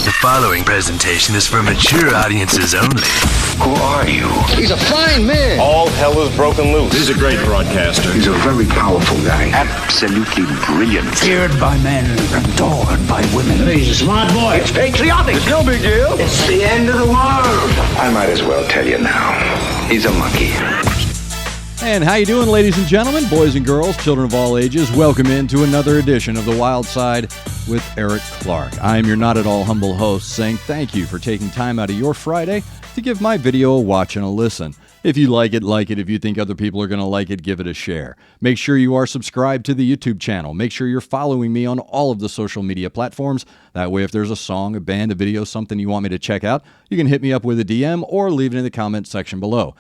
The following presentation is for mature audiences only. Who are you? He's a fine man. All hell is broken loose. He's a great broadcaster. He's a very powerful guy. Absolutely brilliant. Feared by men, adored by women. He's a smart boy. It's patriotic. It's no big deal. It's the end of the world. I might as well tell you now. He's a monkey. And how you doing, ladies and gentlemen, boys and girls, children of all ages? Welcome into another edition of The Wild Side with Eric Clark. I'm your not at all humble host saying thank you for taking time out of your Friday to give my video a watch and a listen. If you like it, like it. If you think other people are going to like it, give it a share. Make sure you are subscribed to the YouTube channel. Make sure you're following me on all of the social media platforms. That way, if there's a song, a band, a video, something you want me to check out, you can hit me up with a DM or leave it in the comment section below.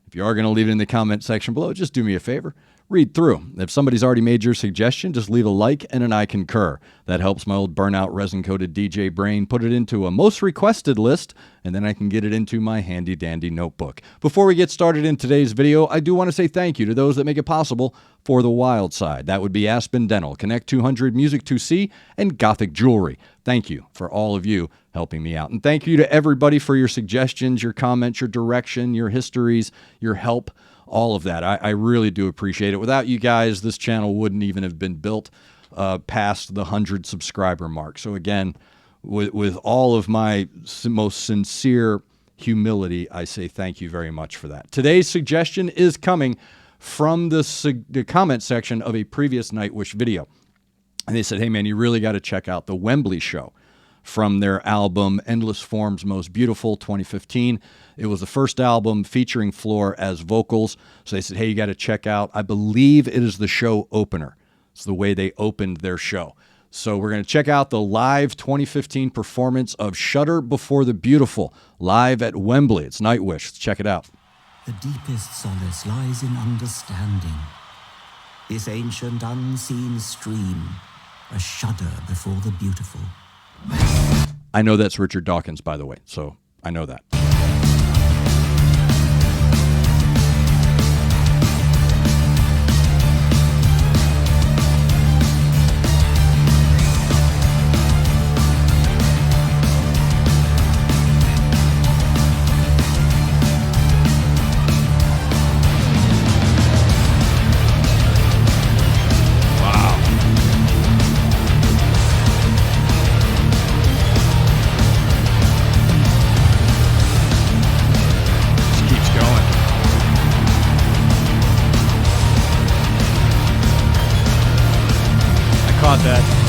If you are going to leave it in the comment section below, just do me a favor. Read through. If somebody's already made your suggestion, just leave a like and an I concur. That helps my old burnout resin-coated DJ brain put it into a most requested list, and then I can get it into my handy-dandy notebook. Before we get started in today's video, I do want to say thank you to those that make it possible for The Wild Side. That would be Aspen Dental, Connect 200 Music 2C, and Gothic Jewelry. Thank you for all of you helping me out. And thank you to everybody for your suggestions, your comments, your direction, your histories, your help. All of that. I really do appreciate it. Without you guys, this channel wouldn't even have been built past the 100 subscriber mark. So again, with all of my most sincere humility, I say thank you very much for that. Today's suggestion is coming from the comment section of a previous Nightwish video. And they said, hey man, you really got to check out the Wembley show from their album Endless Forms Most Beautiful 2015. It was the first album featuring Floor as vocals. So they said, hey, you got to check out, I believe it is the show opener. It's the way they opened their show. So we're going to check out the live 2015 performance of Shudder Before the Beautiful, live at Wembley. It's Nightwish. Let's check it out. The deepest solace lies in understanding. This ancient unseen stream, a shudder before the beautiful. I know that's Richard Dawkins, by the way, so I know that. That.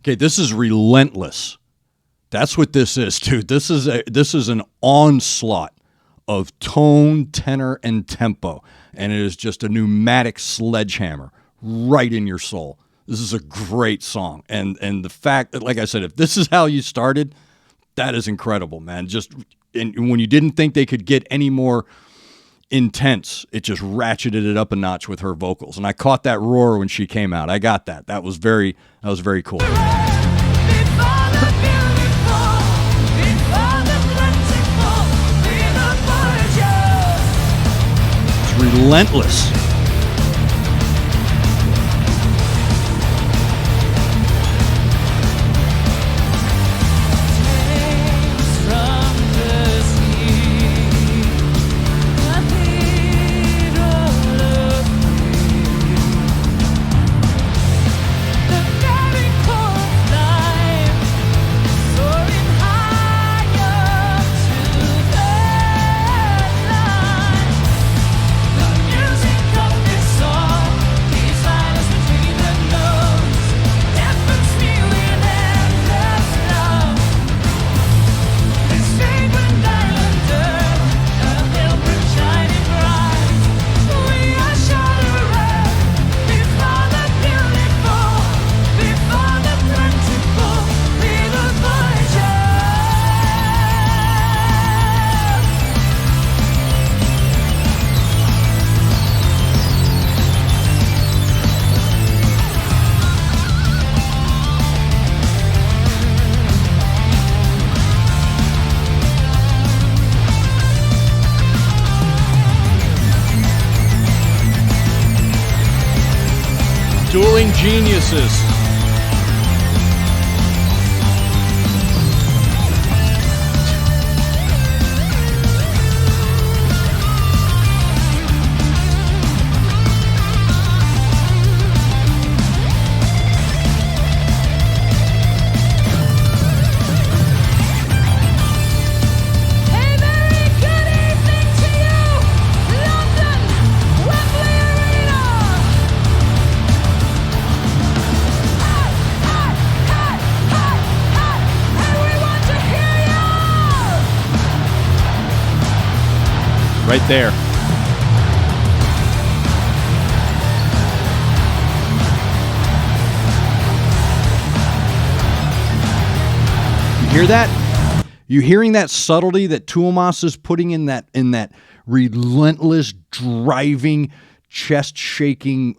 Okay, this is relentless. That's what this is, dude. This is an onslaught of tone, tenor, and tempo, and it is just a pneumatic sledgehammer right in your soul. This is a great song, and the fact that, like I said, if this is how you started, that is incredible, man. And when you didn't think they could get any more intense, it just ratcheted it up a notch with her vocals, and I caught that roar when she came out. I got that. That was very cool. It's relentless. fucking geniuses. A very good evening to you, London, Wembley Arena. Hey, hey, hey, hey, hey, and we want to hear you. Right there. You hear that? You hearing that subtlety that Tuomas is putting in that relentless, driving, chest-shaking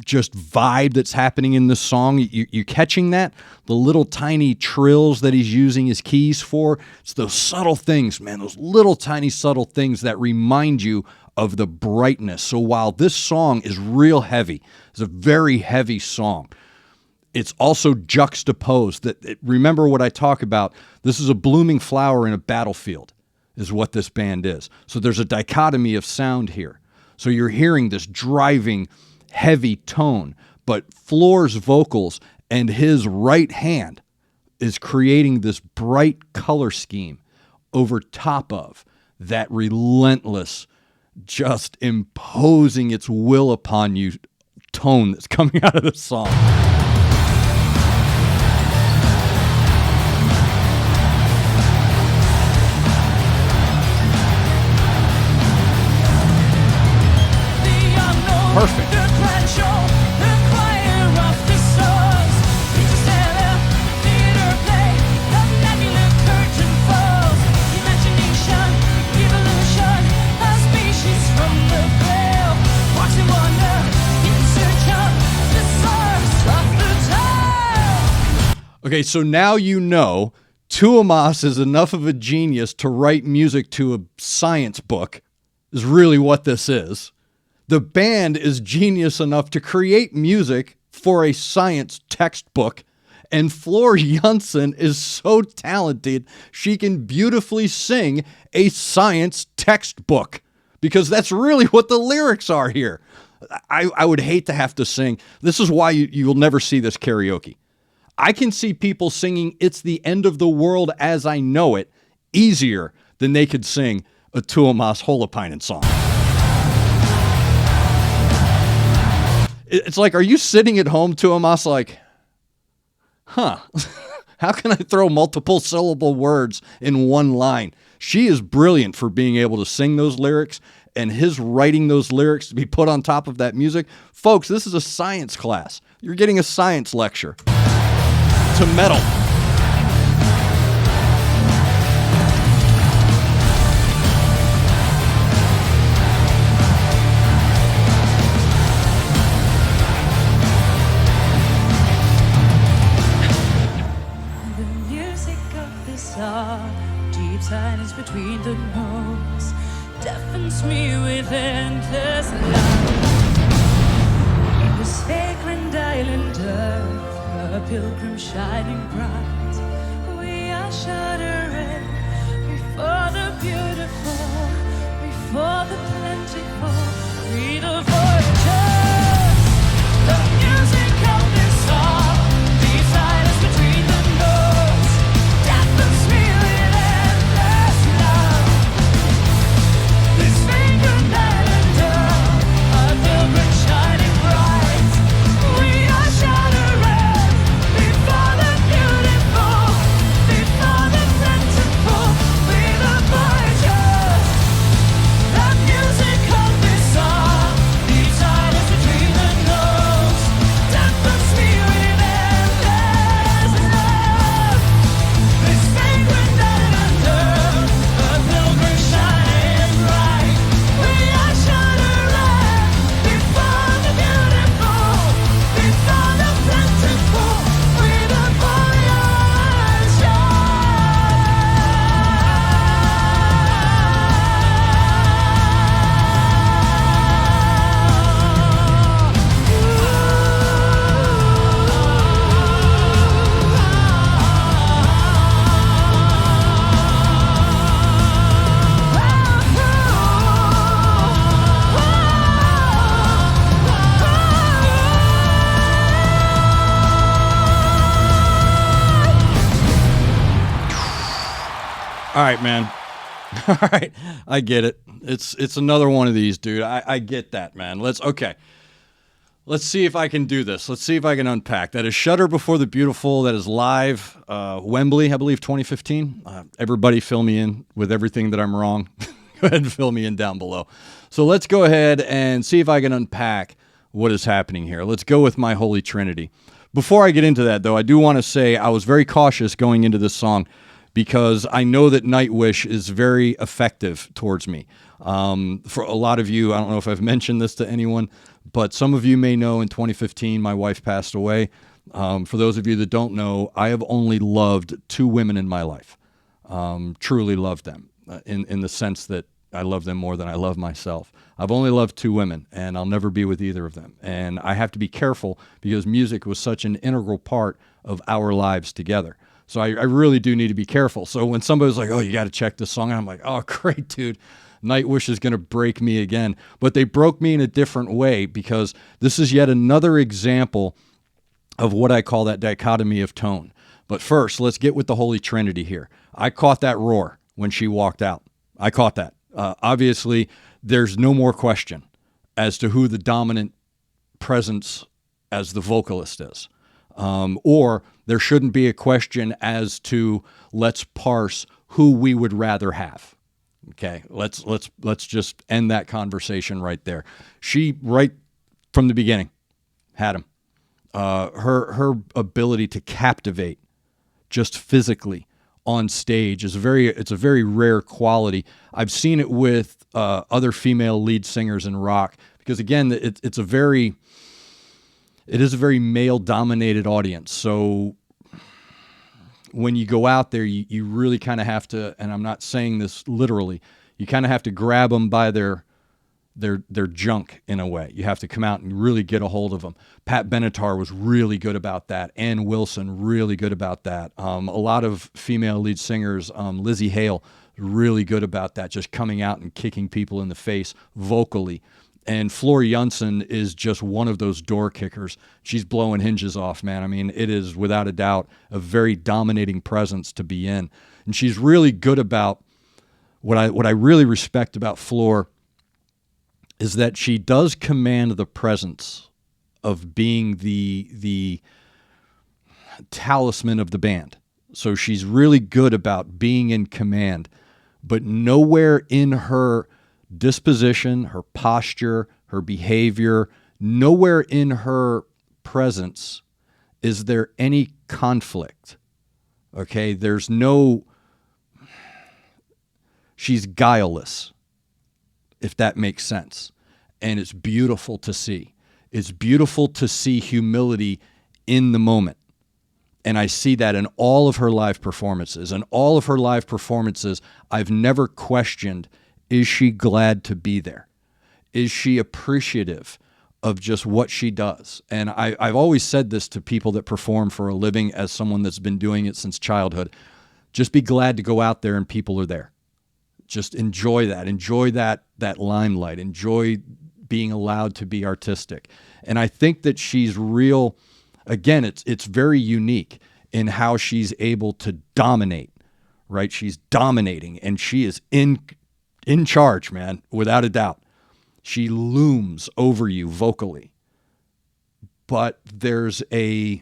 just vibe that's happening in this song? You catching that? The little tiny trills that he's using his keys for? It's those subtle things, man, those little tiny subtle things that remind you of the brightness. So while this song is real heavy, it's a very heavy song, it's also juxtaposed. Remember what I talk about. This is a blooming flower in a battlefield, is what this band is. So there's a dichotomy of sound here. So you're hearing this driving, heavy tone, but Floor's vocals and his right hand is creating this bright color scheme over top of that relentless, just imposing its will upon you tone that's coming out of the song. Perfect. Okay, so now you know Tuomas is enough of a genius to write music to a science book, is really what this is. The band is genius enough to create music for a science textbook, and Floor Jansen is so talented she can beautifully sing a science textbook, because that's really what the lyrics are here. I would hate to have to sing. This is why you'll never see this karaoke. I can see people singing It's the End of the World as I Know It easier than they could sing a Tuomas Holopainen song. It's like, are you sitting at home, Tuomas, like, how can I throw multiple syllable words in one line? She is brilliant for being able to sing those lyrics, and his writing those lyrics to be put on top of that music. Folks, this is a science class. You're getting a science lecture. To metal. Deep silence between the notes deafens me with endless love. In this vagrant island earth, a pilgrim shining bright, we are shuddering before the beautiful, before the plentiful, read the voyagers, the music of this song, deep silence between the notes deafens me with endless love. This vagrant island earth, a pilgrim shining bright, we are shuddering before the beautiful, before the plentiful. All right, man. All right, I get it. It's another one of these, dude. I get that, man. Let's see if I can do this. Let's see if I can unpack. That is Shudder Before the Beautiful. That is live, Wembley, I believe, 2015. Everybody fill me in with everything that I'm wrong. Go ahead and fill me in down below. So let's go ahead and see if I can unpack what is happening here. Let's go with my Holy Trinity. Before I get into that, though, I do want to say I was very cautious going into this song because I know that Nightwish is very effective towards me. For a lot of you, I don't know if I've mentioned this to anyone, but some of you may know in 2015, my wife passed away. For those of you that don't know, I have only loved 2 women in my life. Truly loved them in the sense that I love them more than I love myself. I've only loved 2 women, and I'll never be with either of them. And I have to be careful because music was such an integral part of our lives together. So I really do need to be careful. So when somebody's like, oh, you got to check this song, I'm like, oh, great, dude. Nightwish is going to break me again. But they broke me in a different way because this is yet another example of what I call that dichotomy of tone. But first, let's get with the Holy Trinity here. I caught that roar when she walked out. I caught that. Obviously, there's no more question as to who the dominant presence as the vocalist is. Or there shouldn't be a question as to let's parse who we would rather have. Okay, let's just end that conversation right there. She, right from the beginning, had him. Her ability to captivate just physically on stage is it's a very rare quality. I've seen it with other female lead singers in rock because again, it is a very male dominated audience. So when you go out there, you really kind of have to, and I'm not saying this literally, you kind of have to grab them by their junk in a way. You have to come out and really get a hold of them. Pat Benatar was really good about that. Ann Wilson, really good about that. A lot of female lead singers, Lizzie Hale, really good about that, just coming out and kicking people in the face vocally. And Floor Jansen is just one of those door kickers. She's blowing hinges off, man. I mean, it is without a doubt a very dominating presence to be in. And she's really good about what I really respect about Floor is that she does command the presence of being the talisman of the band. So she's really good about being in command, but nowhere in her disposition, her posture, her behavior, nowhere in her presence is there any conflict. Okay, she's guileless, if that makes sense. And it's beautiful to see. It's beautiful to see humility in the moment. And I see that in all of her live performances. And all of her live performances, I've never questioned, is she glad to be there? Is she appreciative of just what she does? And I've always said this to people that perform for a living as someone that's been doing it since childhood. Just be glad to go out there and people are there. Just enjoy that. Enjoy that limelight. Enjoy being allowed to be artistic. And I think that she's real. Again, it's very unique in how she's able to dominate, right? She's dominating and she is in charge, man, without a doubt. She looms over you vocally. But there's a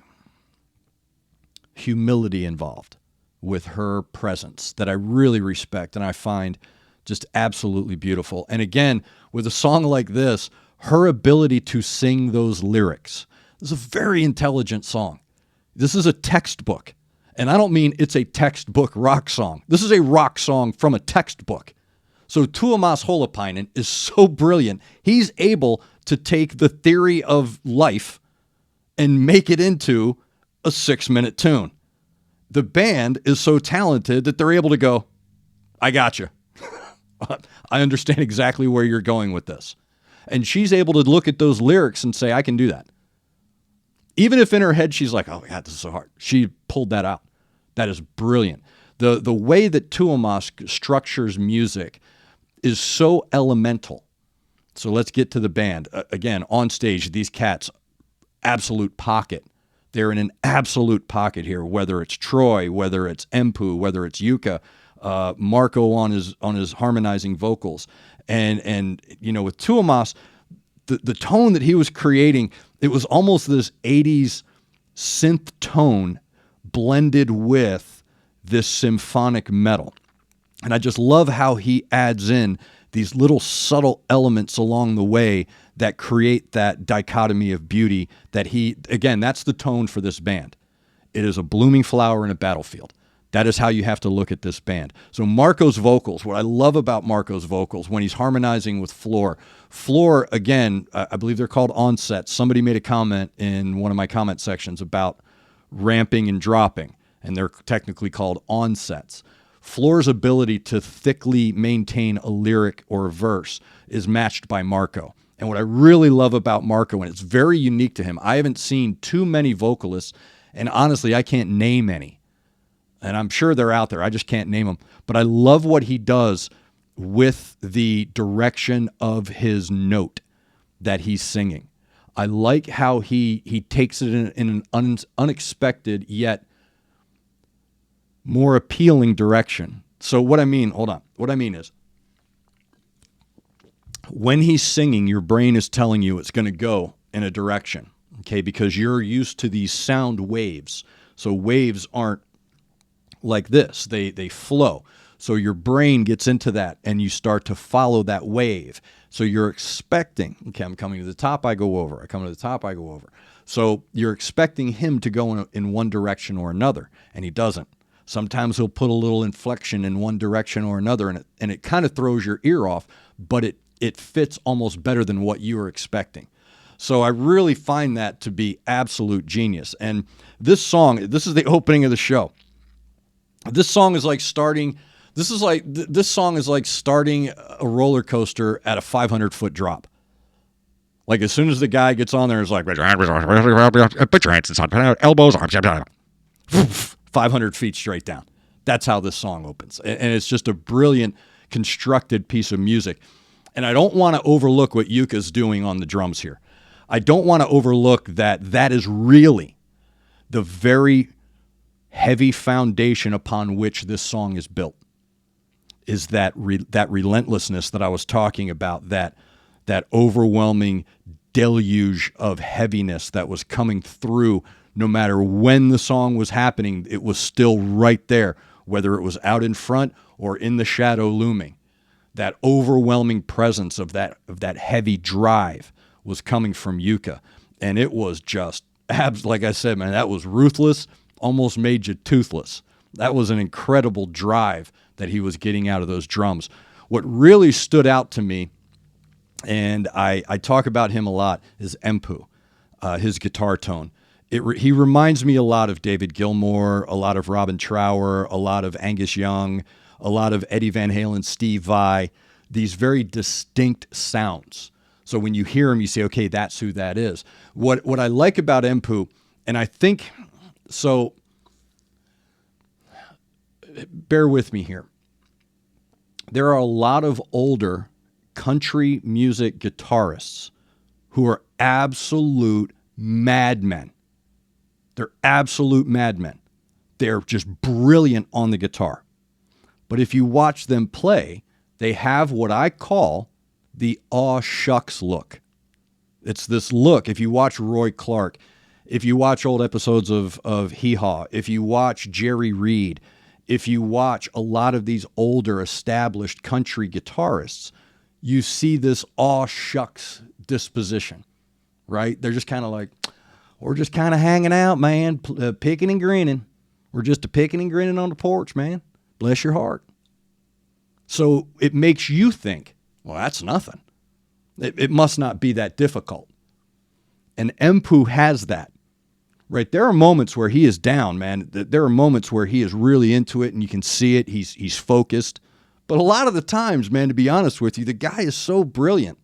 humility involved with her presence that I really respect and I find just absolutely beautiful. And again, with a song like this, her ability to sing those lyrics. This is a very intelligent song. This is a textbook. And I don't mean it's a textbook rock song. This is a rock song from a textbook. So Tuomas Holopainen is so brilliant. He's able to take the theory of life and make it into a 6-minute tune. The band is so talented that they're able to go, I got you. I understand exactly where you're going with this. And she's able to look at those lyrics and say, I can do that. Even if in her head she's like, oh, God, this is so hard. She pulled that out. That is brilliant. The way that Tuomas structures music is so elemental. So let's get to the band. Again, on stage, these cats, absolute pocket. They're in an absolute pocket here, whether it's Troy, whether it's Empu, whether it's Yuka. Marco on his harmonizing vocals, and with Tuomas, the tone that he was creating, it was almost this 80s synth tone blended with this symphonic metal. And I just love how he adds in these little subtle elements along the way that create that dichotomy of beauty that that's the tone for this band. It is a blooming flower in a battlefield. That is how you have to look at this band. So Marco's vocals, what I love about Marco's vocals when he's harmonizing with Floor, again, I believe they're called onsets. Somebody made a comment in one of my comment sections about ramping and dropping, and they're technically called onsets. Floor's ability to thickly maintain a lyric or a verse is matched by Marco. And what I really love about Marco, and it's very unique to him, I haven't seen too many vocalists, and honestly, I can't name any. And I'm sure they're out there. I just can't name them. But I love what he does with the direction of his note that he's singing. I like how he takes it in an unexpected yet more appealing direction. So what I mean is, when he's singing, your brain is telling you it's going to go in a direction, okay? Because you're used to these sound waves. So waves aren't like this. They flow. So your brain gets into that and you start to follow that wave. So you're expecting, okay, I'm coming to the top, I go over. I come to the top, I go over. So you're expecting him to go in one direction or another, and he doesn't. Sometimes he'll put a little inflection in one direction or another, and it kind of throws your ear off, but it fits almost better than what you were expecting. So I really find that to be absolute genius. And this song, this is the opening of the show. This song is like starting a roller coaster at a 500-foot drop. Like as soon as the guy gets on there, it's like, put your hands on elbows, 500 feet straight down. That's how this song opens. And it's just a brilliant constructed piece of music. And I don't want to overlook what Yuka's doing on the drums here. I don't want to overlook that is really the very heavy foundation upon which this song is built, is that relentlessness that I was talking about, that overwhelming deluge of heaviness that was coming through. No matter when the song was happening, it was still right there, whether it was out in front or in the shadow looming. That overwhelming presence of that heavy drive was coming from Yuka. And it was just, like I said, man, that was ruthless, almost made you toothless. That was an incredible drive that he was getting out of those drums. What really stood out to me, and I talk about him a lot, is Empu, his guitar tone. He reminds me a lot of David Gilmour, a lot of Robin Trower, a lot of Angus Young, a lot of Eddie Van Halen, Steve Vai, these very distinct sounds. So when you hear him, you say, okay, that's who that is. What I like about Empu, and I think, so bear with me here. There are a lot of older country music guitarists who are absolute madmen. They're absolute madmen. They're just brilliant on the guitar. But if you watch them play, they have what I call the aw shucks look. It's this look. If you watch Roy Clark, if you watch old episodes of Hee Haw, if you watch Jerry Reed, if you watch a lot of these older established country guitarists, you see this aw shucks disposition, right? They're just kind of like, we're just kind of hanging out, man, picking and grinning. We're just a picking and grinning on the porch, man. Bless your heart. So it makes you think, well, that's nothing. It must not be that difficult. And Empu has that, right? There are moments where he is down, man. There are moments where he is really into it and you can see it. He's focused. But a lot of the times, man, to be honest with you, the guy is so brilliant.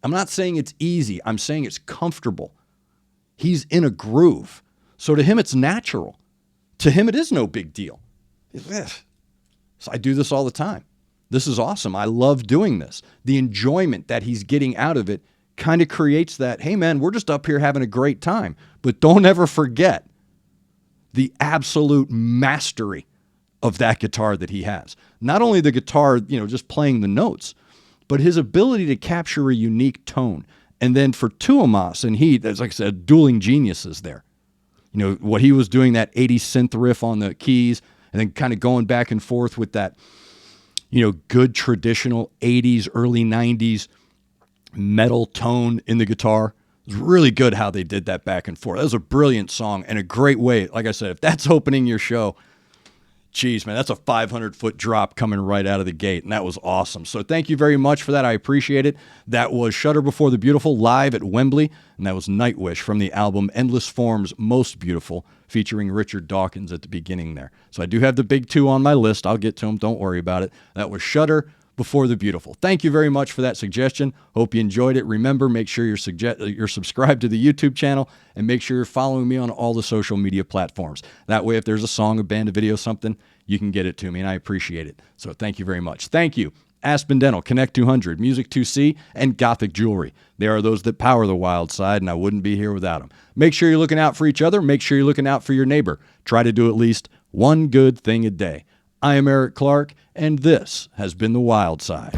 I'm not saying it's easy. I'm saying it's comfortable. He's in a groove. So to him, it's natural. To him, it is no big deal. So I do this all the time. This is awesome. I love doing this. The enjoyment that he's getting out of it kind of creates that, hey, man, we're just up here having a great time. But don't ever forget the absolute mastery of that guitar that he has. Not only the guitar, just playing the notes, but his ability to capture a unique tone. And then for Tuomas and he, as like I said, dueling geniuses there. What he was doing, that 80s synth riff on the keys, and then kind of going back and forth with that, good traditional 80s, early 90s metal tone in the guitar. It was really good how they did that back and forth. That was a brilliant song and a great way. Like I said, if that's opening your show, geez, man, that's a 500-foot drop coming right out of the gate, and that was awesome. So thank you very much for that. I appreciate it. That was Shudder Before the Beautiful live at Wembley, and that was Nightwish from the album Endless Forms Most Beautiful, featuring Richard Dawkins at the beginning there. So I do have the big two on my list. I'll get to them. Don't worry about it. That was Shudder Before the Beautiful. Thank you very much for that suggestion. Hope you enjoyed it. Remember, make sure you're subscribed to the YouTube channel, and make sure you're following me on all the social media platforms. That way, if there's a song, a band, a video, something, you can get it to me, and I appreciate it. So thank you very much. Thank you. Aspen Dental, Connect 200, Music 2C, and Gothic Jewelry. They are those that power the wild side, and I wouldn't be here without them. Make sure you're looking out for each other. Make sure you're looking out for your neighbor. Try to do at least one good thing a day. I am Eric Clark, and this has been The Wild Side.